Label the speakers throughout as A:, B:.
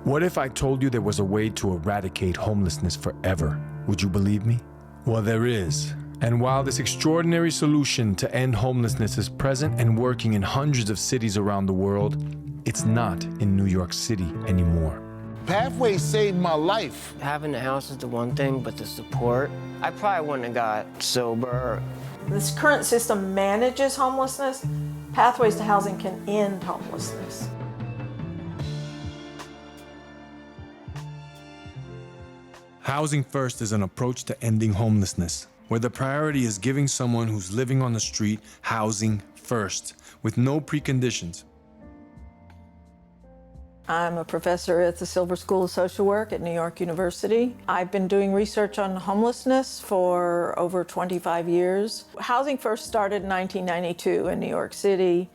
A: What if I told you there was a way to eradicate homelessness forever? Would you believe me? Well, there is. And while this extraordinary solution to end homelessness is present and working in hundreds of cities around the world, it's not in New York City anymore.
B: Pathways saved my life.
C: Having the house is the one thing, but the support, I probably wouldn't have got sober.
D: This current system manages homelessness. Pathways to Housing can end homelessness.
A: Housing First is an approach to ending homelessness, where the priority is giving someone who's living on the street housing first, with no preconditions.
D: I'm a professor at the Silver School of Social Work at New York University. I've been doing research on homelessness for over 25 years. Housing First started in 1992 in New York City,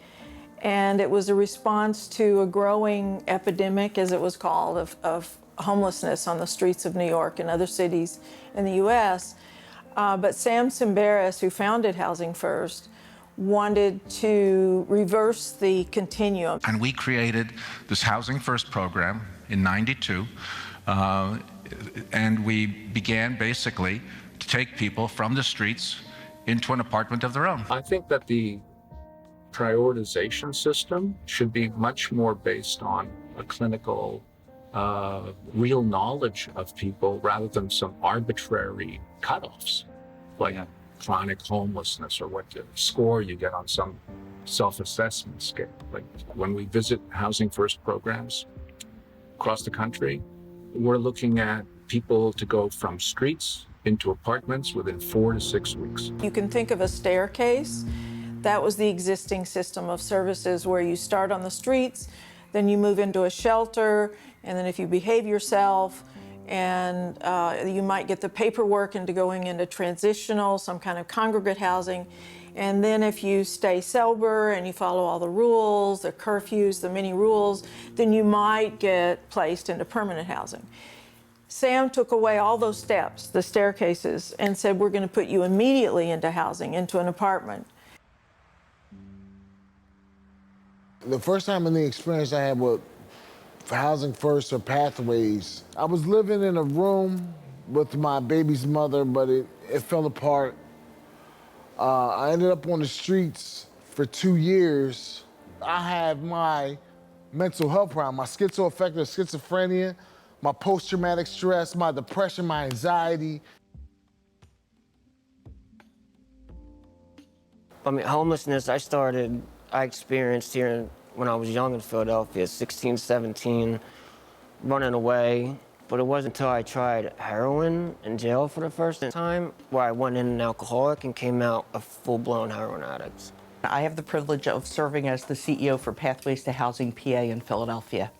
D: and it was a response to a growing epidemic, as it was called, of homelessness on the streets of New York and other cities in the US. But Sam Simbaris, who founded Housing First, wanted to reverse the continuum.
E: And we created this Housing First program in '92, and we began basically to take people from the streets into an apartment of their own.
F: I think that the prioritization system should be much more based on a clinical, real knowledge of people rather than some arbitrary cutoffs, like chronic homelessness or what score you get on some self-assessment scale. Like when we visit Housing First programs across the country, we're looking at people to go from streets into apartments within 4 to 6 weeks.
D: You can think of a staircase. That was the existing system of services where you start on the streets, then you move into a shelter, and then if you behave yourself, and you might get the paperwork into going into transitional, some kind of congregate housing. And then if you stay sober and you follow all the rules, the curfews, the many rules, then you might get placed into permanent housing. Sam took away all those steps, the staircases, and said, we're going to put you immediately into housing, into an apartment.
B: The first time in the experience I had with Housing First or Pathways, I was living in a room with my baby's mother, but it fell apart. I ended up on the streets for 2 years. I had my mental health problem, my schizoaffective schizophrenia, my post-traumatic stress, my depression, my anxiety.
C: I mean, homelessness, I experienced here when I was young in Philadelphia, 16, 17, running away. But it wasn't until I tried heroin in jail for the first time where I went in an alcoholic and came out a full-blown heroin addict.
G: I have the privilege of serving as the CEO for Pathways to Housing PA in Philadelphia.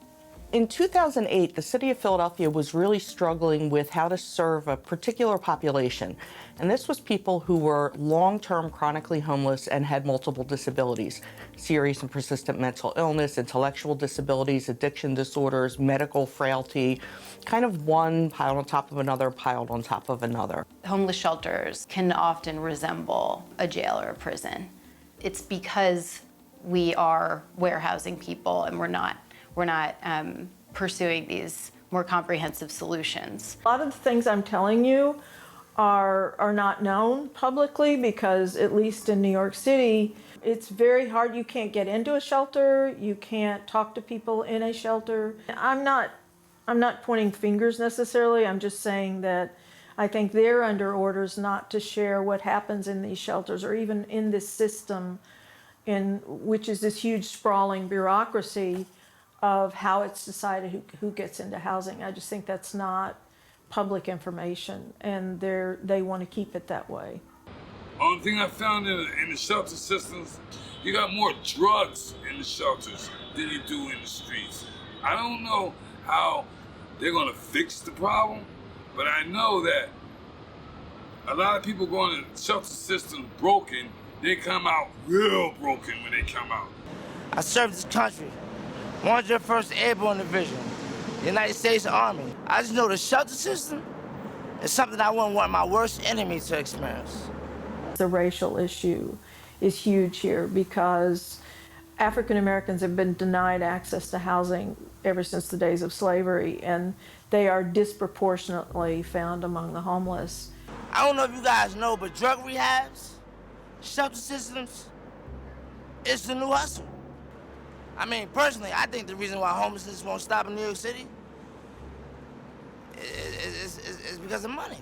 G: In 2008, the city of Philadelphia was really struggling with how to serve a particular population. And this was people who were long-term chronically homeless and had multiple disabilities, serious and persistent mental illness, intellectual disabilities, addiction disorders, medical frailty, kind of one piled on top of another, piled on top of another.
H: Homeless shelters can often resemble a jail or a prison. It's because we are warehousing people and we're not pursuing these more comprehensive solutions.
D: A lot of the things I'm telling you are not known publicly because, at least in New York City, it's very hard. You can't get into a shelter. You can't talk to people in a shelter. I'm not pointing fingers necessarily. I'm just saying that I think they're under orders not to share what happens in these shelters or even in this system, which is this huge sprawling bureaucracy of how it's decided who gets into housing. I just think that's not public information, and they want to keep it that way.
I: Only thing I found in the shelter systems, you got more drugs in the shelters than you do in the streets. I don't know how they're gonna fix the problem, but I know that a lot of people go in the shelter systems broken, they come out real broken when they come out.
J: I served this country. 101st Airborne Division, the United States Army. I just know the shelter system is something I wouldn't want my worst enemy to experience.
D: The racial issue is huge here because African Americans have been denied access to housing ever since the days of slavery, and they are disproportionately found among the homeless.
J: I don't know if you guys know, but drug rehabs, shelter systems, it's the new hustle. I mean, personally, I think the reason why homelessness won't stop in New York City is because of money.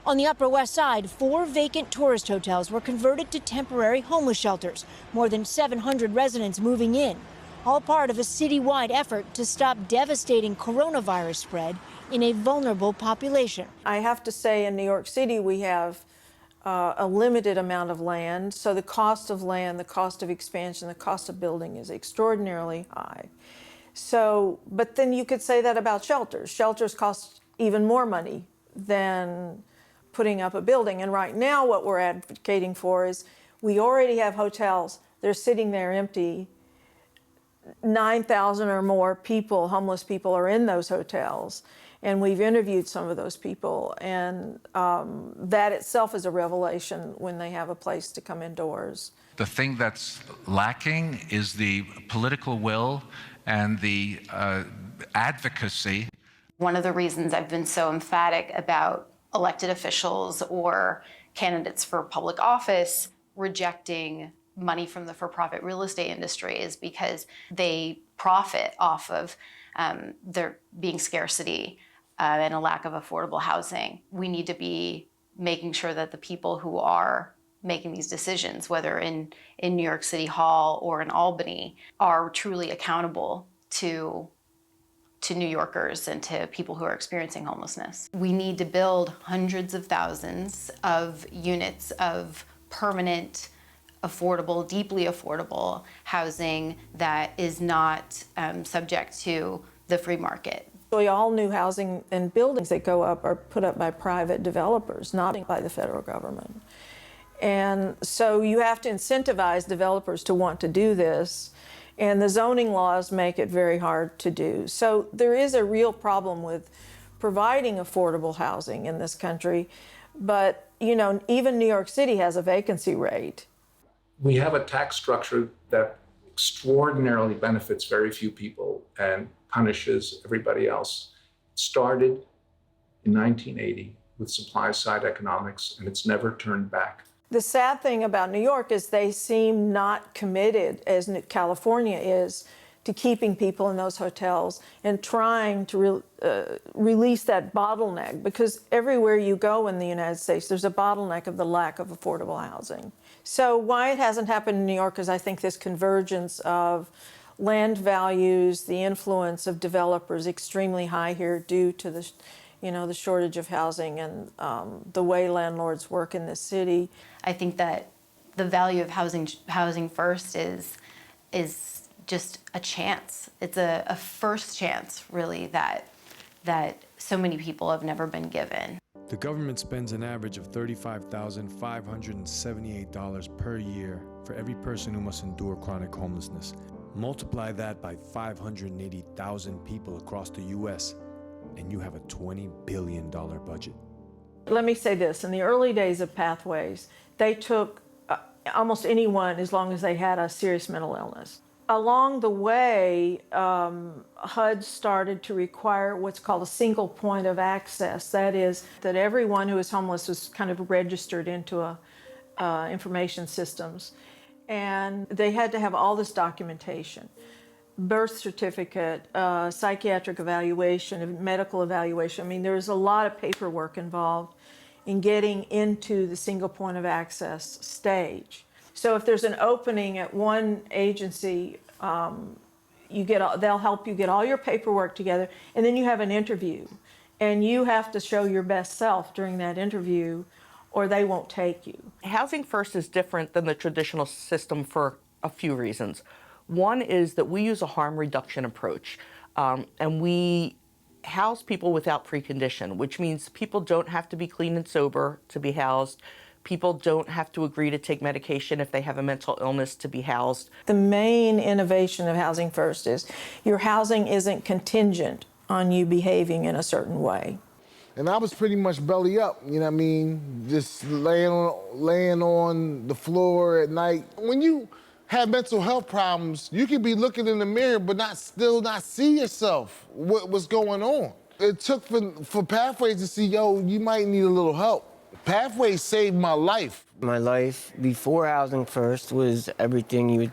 K: On the Upper West Side, 4 vacant tourist hotels were converted to temporary homeless shelters. More than 700 residents moving in, all part of a citywide effort to stop devastating coronavirus spread in a vulnerable population.
D: I have to say, in New York City, we have a limited amount of land, so the cost of land, the cost of expansion, the cost of building is extraordinarily high. So, but then you could say that about shelters. Shelters cost even more money than putting up a building. And right now what we're advocating for is we already have hotels. They're sitting there empty. 9,000 or more people, homeless people, are in those hotels. And we've interviewed some of those people. And that itself is a revelation when they have a place to come indoors.
E: The thing that's lacking is the political will and the advocacy.
H: One of the reasons I've been so emphatic about elected officials or candidates for public office rejecting money from the for-profit real estate industry is because they profit off of there being scarcity and a lack of affordable housing. We need to be making sure that the people who are making these decisions, whether in New York City Hall or in Albany, are truly accountable to New Yorkers and to people who are experiencing homelessness. We need to build hundreds of thousands of units of permanent, affordable, deeply affordable housing that is not subject to the free market.
D: All new housing and buildings that go up are put up by private developers, not by the federal government. And so you have to incentivize developers to want to do this. And the zoning laws make it very hard to do. So there is a real problem with providing affordable housing in this country. But, you know, even New York City has a vacancy rate.
F: We have a tax structure that extraordinarily benefits very few people and punishes everybody else. It started in 1980 with supply-side economics, and it's never turned back.
D: The sad thing about New York is they seem not committed, as California is, to keeping people in those hotels and trying to release that bottleneck, because everywhere you go in the United States, there's a bottleneck of the lack of affordable housing. So why it hasn't happened in New York is, I think, this convergence of land values, the influence of developers extremely high here due to the, you know, the shortage of housing and the way landlords work in this city.
H: I think that the value of housing first is just a chance. It's a first chance, really, that so many people have never been given.
A: The government spends an average of $35,578 per year for every person who must endure chronic homelessness. Multiply that by 580,000 people across the U.S., and you have a $20 billion budget.
D: Let me say this, in the early days of Pathways, they took almost anyone as long as they had a serious mental illness. Along the way, HUD started to require what's called a single point of access. That is, that everyone who is homeless was kind of registered into information systems. And they had to have all this documentation: birth certificate, psychiatric evaluation, medical evaluation. I mean, there was a lot of paperwork involved in getting into the single point of access stage. So if there's an opening at one agency, they'll help you get all your paperwork together, and then you have an interview. And you have to show your best self during that interview, or they won't take you.
G: Housing First is different than the traditional system for a few reasons. One is that we use a harm reduction approach, and we house people without precondition, which means people don't have to be clean and sober to be housed. People don't have to agree to take medication if they have a mental illness to be housed.
D: The main innovation of Housing First is your housing isn't contingent on you behaving in a certain way.
B: And I was pretty much belly up, you know what I mean? Just laying on the floor at night. When you have mental health problems, you could be looking in the mirror but still not see yourself, what's going on. It took for Pathways to see, yo, you might need a little help. Pathways saved my life.
C: My life before Housing First was everything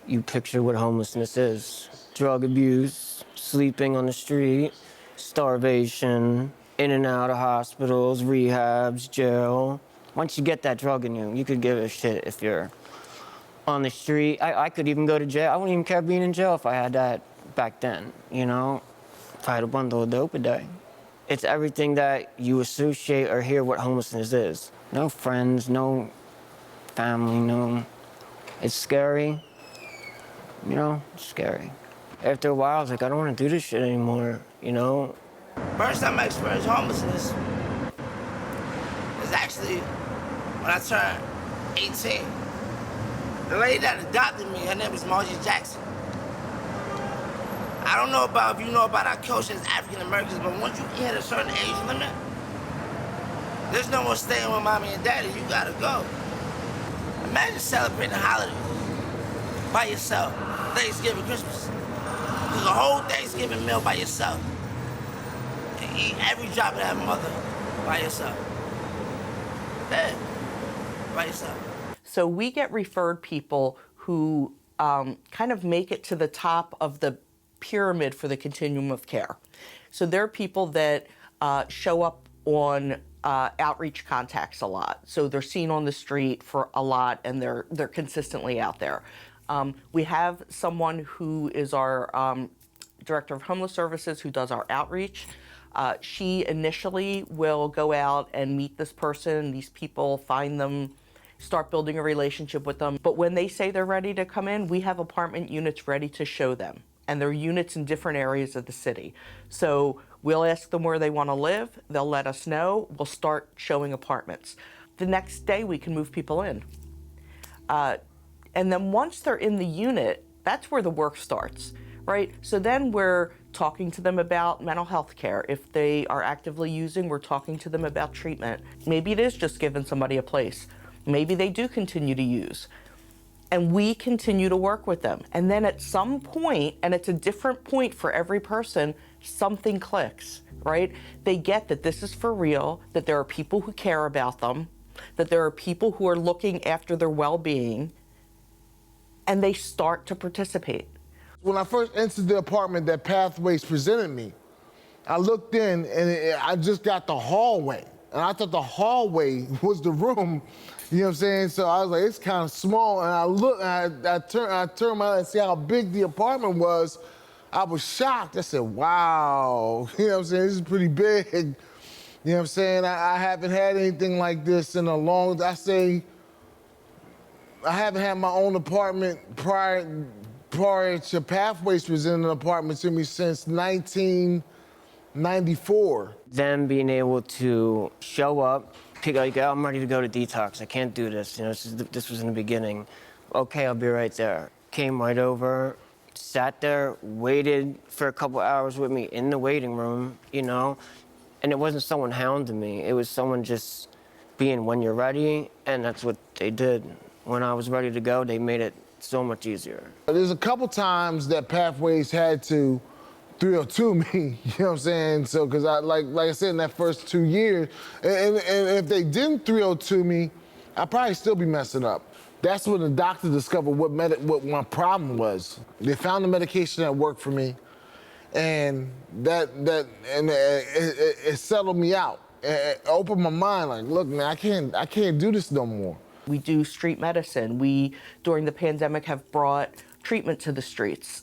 C: you picture what homelessness is. Drug abuse, sleeping on the street, starvation, in and out of hospitals, rehabs, jail. Once you get that drug in you, you could give a shit if you're on the street. I could even go to jail. I wouldn't even care being in jail if I had that back then, you know? If I had a bundle of dope a day. It's everything that you associate or hear what homelessness is. No friends, no family, no. It's scary, you know, it's scary. After a while, I was like, I don't want to do this shit anymore, you know?
J: First time I experienced homelessness was actually when I turned 18. The lady that adopted me, her name was Margie Jackson. I don't know about if you know about our culture as African Americans, but once you hit a certain age limit, there's no more staying with mommy and daddy. You gotta go. Imagine celebrating holidays by yourself, Thanksgiving, Christmas. Cook a whole Thanksgiving meal by yourself. And eat every drop of that mother by yourself. Yeah, by yourself.
G: So we get referred people who kind of make it to the top of the pyramid for the continuum of care. So there are people that show up on outreach contacts a lot. So they're seen on the street for a lot, and they're consistently out there. We have someone who is our Director of Homeless Services who does our outreach. She initially will go out and meet this person, these people, find them, start building a relationship with them. But when they say they're ready to come in, we have apartment units ready to show them. And they're units in different areas of the city. So we'll ask them where they want to live. They'll let us know. We'll start showing apartments. The next day, we can move people in. And then once they're in the unit, that's where the work starts, right? So then we're talking to them about mental health care. If they are actively using, we're talking to them about treatment. Maybe it is just giving somebody a place. Maybe they do continue to use. And we continue to work with them. And then at some point, and it's a different point for every person, something clicks, right? They get that this is for real, that there are people who care about them, that there are people who are looking after their well-being, and they start to participate.
B: When I first entered the apartment that Pathways presented me, I looked in and I just got the hallway. And I thought the hallway was the room, you know what I'm saying? So I was like, it's kind of small. And I looked, and I turned my and see how big the apartment was. I was shocked. I said, wow, you know what I'm saying? This is pretty big. You know what I'm saying? I haven't had anything like this in a long, I haven't had my own apartment prior to Pathways presenting an apartment to me since 1994.
C: Them being able to show up, pick like, oh, I'm ready to go to detox. I can't do this. You know, this was in the beginning. Okay, I'll be right there. Came right over, sat there, waited for a couple hours with me in the waiting room, you know, and it wasn't someone hounding me. It was someone just being when you're ready, and that's what they did. When I was ready to go, they made it so much easier.
B: There's a couple times that Pathways had to 302 me, you know what I'm saying? So, because like I said, in that first 2 years, and if they didn't 302 me, I'd probably still be messing up. That's when the doctor discovered what my problem was. They found the medication that worked for me, and it settled me out. It opened my mind, like, look, man, I can't do this no more.
G: We do street medicine. We, during the pandemic, have brought treatment to the streets.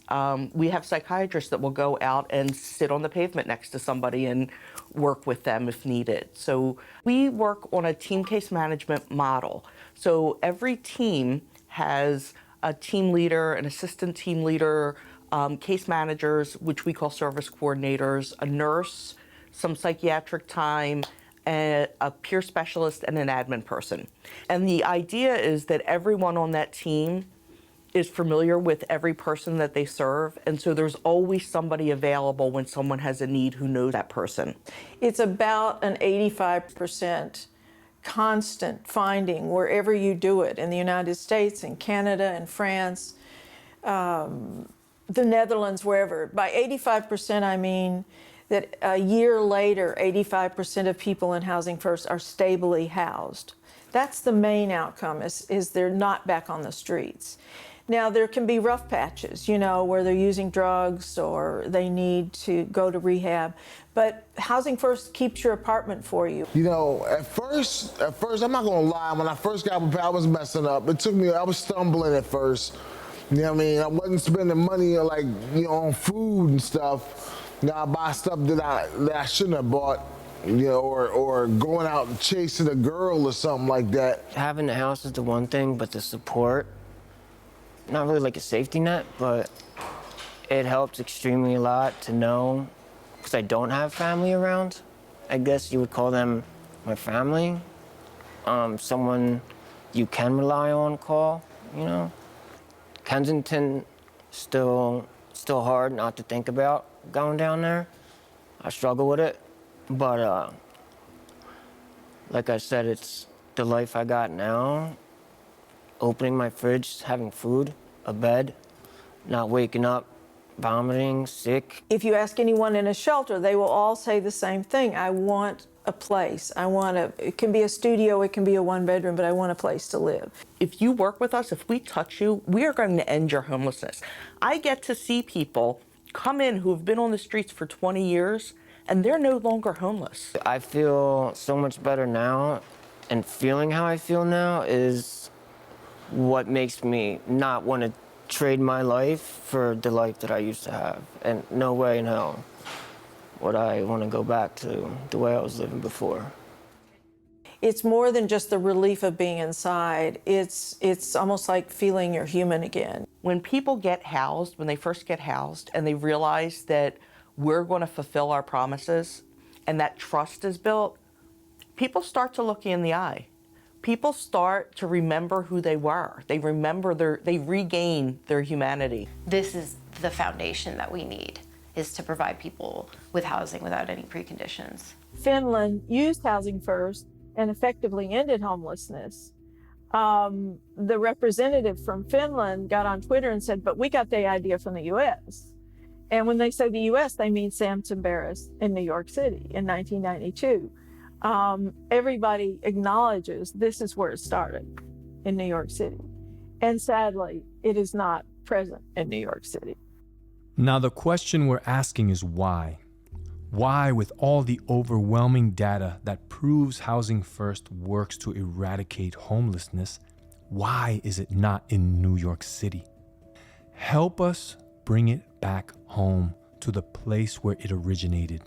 G: We have psychiatrists that will go out and sit on the pavement next to somebody and work with them if needed. So we work on a team case management model. So every team has a team leader, an assistant team leader, case managers, which we call service coordinators, a nurse, some psychiatric time, a peer specialist, and an admin person. And the idea is that everyone on that team is familiar with every person that they serve, and so there's always somebody available when someone has a need who knows that person.
D: It's about an 85% constant finding wherever you do it, in the United States, in Canada, and France, the Netherlands, wherever. By 85%, I mean that a year later, 85% of people in Housing First are stably housed. That's the main outcome, is they're not back on the streets. Now, there can be rough patches, you know, where they're using drugs or they need to go to rehab. But Housing First keeps your apartment for you.
B: You know, at first, I'm not gonna lie, when I first got with Pena, I was messing up. It took me, I was stumbling at first. You know what I mean? I wasn't spending money like, you know, on food and stuff. You know, I buy stuff that I shouldn't have bought, you know, or going out and chasing a girl or something like that.
C: Having the house is the one thing, but the support, not really like a safety net, but it helps extremely a lot to know, because I don't have family around. I guess you would call them my family. Someone you can rely on, call, you know. Kensington, still hard not to think about going down there. I struggle with it, but like I said, it's the life I got now. Opening my fridge, having food, a bed, not waking up, vomiting, sick.
D: If you ask anyone in a shelter, they will all say the same thing. I want a place. It can be a studio, it can be a one-bedroom, but I want a place to live.
G: If you work with us, if we touch you, we are going to end your homelessness. I get to see people come in who have been on the streets for 20 years, and they're no longer homeless.
C: I feel so much better now, and feeling how I feel now is what makes me not want to trade my life for the life that I used to have. And no way in hell would I want to go back to the way I was living before.
D: It's more than just the relief of being inside. It's almost like feeling you're human again.
G: When people get housed, when they first get housed, and they realize that we're going to fulfill our promises, and that trust is built, people start to look you in the eye. People start to remember who they were. They regain their humanity.
H: This is the foundation that we need, is to provide people with housing without any preconditions.
D: Finland used Housing First and effectively ended homelessness. The representative from Finland got on Twitter and said, but we got the idea from the US. And when they say the US, they mean Sampson Barris in New York City in 1992. Everybody acknowledges this is where it started, in New York City. And sadly, it is not present in New York City.
A: Now, the question we're asking is why? Why, with all the overwhelming data that proves Housing First works to eradicate homelessness, why is it not in New York City? Help us bring it back home to the place where it originated.